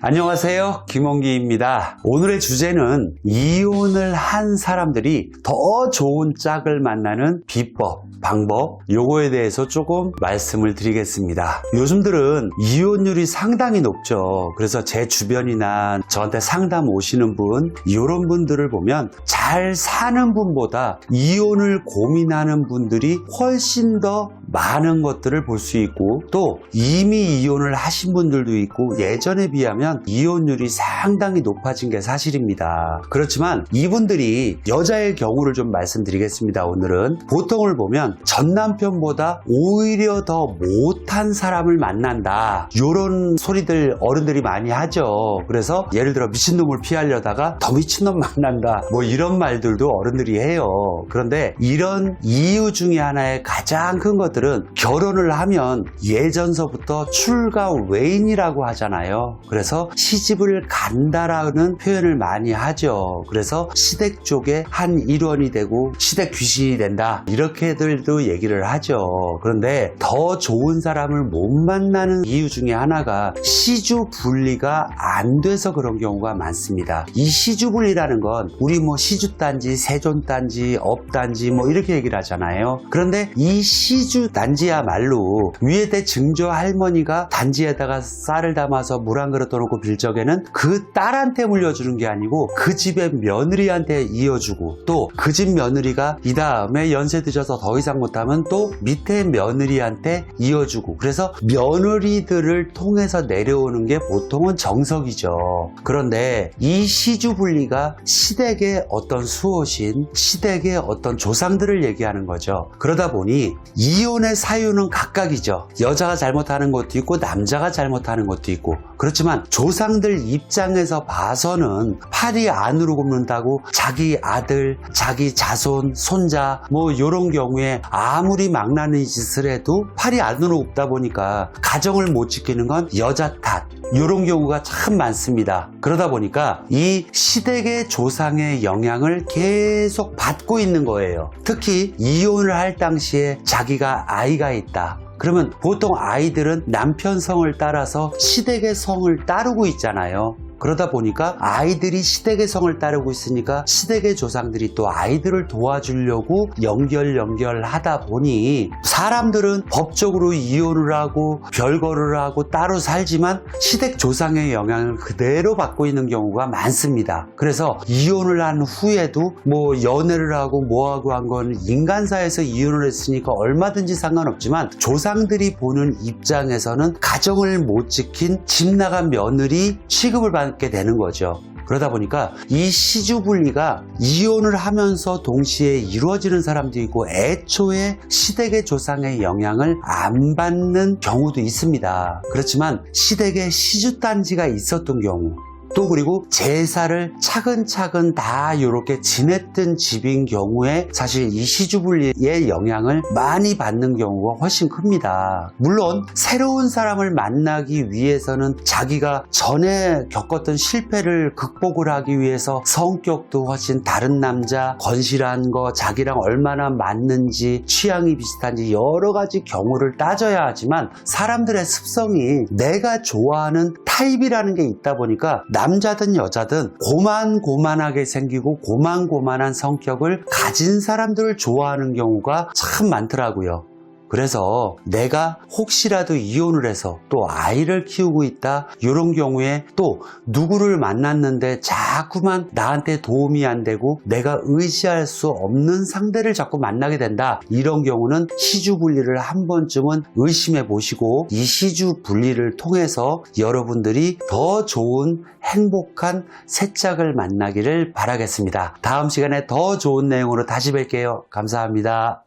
안녕하세요, 김원기입니다. 오늘의 주제는 이혼을 한 사람들이 더 좋은 짝을 만나는 비법, 방법, 요거에 대해서 조금 말씀을 드리겠습니다. 요즘들은 이혼율이 상당히 높죠. 그래서 제 주변이나 저한테 상담 오시는 분, 이런 분들을 보면 잘 사는 분보다 이혼을 고민하는 분들이 훨씬 더 많은 것들을 볼 수 있고, 또 이미 이혼을 하신 분들도 있고, 예전에 비하면 이혼율이 상당히 높아진 게 사실입니다. 그렇지만 이분들이 여자의 경우를 좀 말씀드리겠습니다. 오늘은 보통을 보면 전 남편보다 오히려 더 못한 사람을 만난다, 이런 소리들 어른들이 많이 하죠. 그래서 예를 들어 미친놈을 피하려다가 더 미친놈 만난다, 뭐 이런 말들도 어른들이 해요. 그런데 이런 이유 중에 하나의 가장 큰 것들은 결혼을 하면 예전서부터 출가 외인이라고 하잖아요. 그래서 시집을 간다라는 표현을 많이 하죠. 그래서 시댁 쪽에 한 일원이 되고 시댁 귀신이 된다, 이렇게들도 얘기를 하죠. 그런데 더 좋은 사람을 못 만나는 이유 중에 하나가 시주 분리가 안 돼서 그런 경우가 많습니다. 이 시주 분리라는 건 우리 뭐 시주단지, 세존단지, 업단지 뭐 이렇게 얘기를 하잖아요. 그런데 이 시주 단지야말로 위에대 증조 할머니가 단지에다가 쌀을 담아서 물 한 그릇 떠놓고 빌 적에는 그 딸한테 물려주는 게 아니고 그 집의 며느리한테 이어주고, 또 그 집 며느리가 이 다음에 연세 드셔서 더 이상 못하면 또 밑에 며느리한테 이어주고, 그래서 며느리들을 통해서 내려오는 게 보통은 정석이죠. 그런데 이 시주 분리가 시댁의 어떤 수호신, 시댁의 어떤 조상들을 얘기하는 거죠. 그러다 보니 이혼의 사유는 각각이죠. 여자가 잘못하는 것도 있고 남자가 잘못하는 것도 있고, 그렇지만 조상들 입장에서 봐서는 팔이 안으로 굽는다고 자기 아들, 자기 자손, 손자 뭐 이런 경우에 아무리 망나니 짓을 해도 팔이 안으로 굽다 보니까 가정을 못 지키는 건 여자 탓, 이런 경우가 참 많습니다. 그러다 보니까 이 시댁의 조상의 영향을 계속 받고 있는 거예요. 특히 이혼을 할 당시에 자기가 아이가 있다, 그러면 보통 아이들은 남편 성을 따라서 시댁의 성을 따르고 있잖아요. 그러다 보니까 아이들이 시댁의 성을 따르고 있으니까 시댁의 조상들이 또 아이들을 도와주려고 연결하다 보니 사람들은 법적으로 이혼을 하고 별거를 하고 따로 살지만 시댁 조상의 영향을 그대로 받고 있는 경우가 많습니다. 그래서 이혼을 한 후에도 뭐 연애를 하고 뭐하고 한 건 인간사에서 이혼을 했으니까 얼마든지 상관없지만, 조상들이 보는 입장에서는 가정을 못 지킨 집 나간 며느리 취급을 받게 되는 거죠. 그러다 보니까 이 시주 분리가 이혼을 하면서 동시에 이루어지는 사람도 있고, 애초에 시댁의 조상의 영향을 안 받는 경우도 있습니다. 그렇지만 시댁에 시주단지가 있었던 경우, 또 그리고 제사를 차근차근 다 이렇게 지냈던 집인 경우에 사실 이 시주분리의 영향을 많이 받는 경우가 훨씬 큽니다. 물론 새로운 사람을 만나기 위해서는 자기가 전에 겪었던 실패를 극복을 하기 위해서 성격도 훨씬 다른 남자, 건실한 거, 자기랑 얼마나 맞는지, 취향이 비슷한지 여러 가지 경우를 따져야 하지만, 사람들의 습성이 내가 좋아하는 타입이라는 게 있다 보니까 남자든 여자든 고만고만하게 생기고 고만고만한 성격을 가진 사람들을 좋아하는 경우가 참 많더라고요. 그래서 내가 혹시라도 이혼을 해서 또 아이를 키우고 있다, 이런 경우에 또 누구를 만났는데 자꾸만 나한테 도움이 안 되고 내가 의지할 수 없는 상대를 자꾸 만나게 된다, 이런 경우는 시주 분리를 한 번쯤은 의심해 보시고, 이 시주 분리를 통해서 여러분들이 더 좋은 행복한 새 짝을 만나기를 바라겠습니다. 다음 시간에 더 좋은 내용으로 다시 뵐게요. 감사합니다.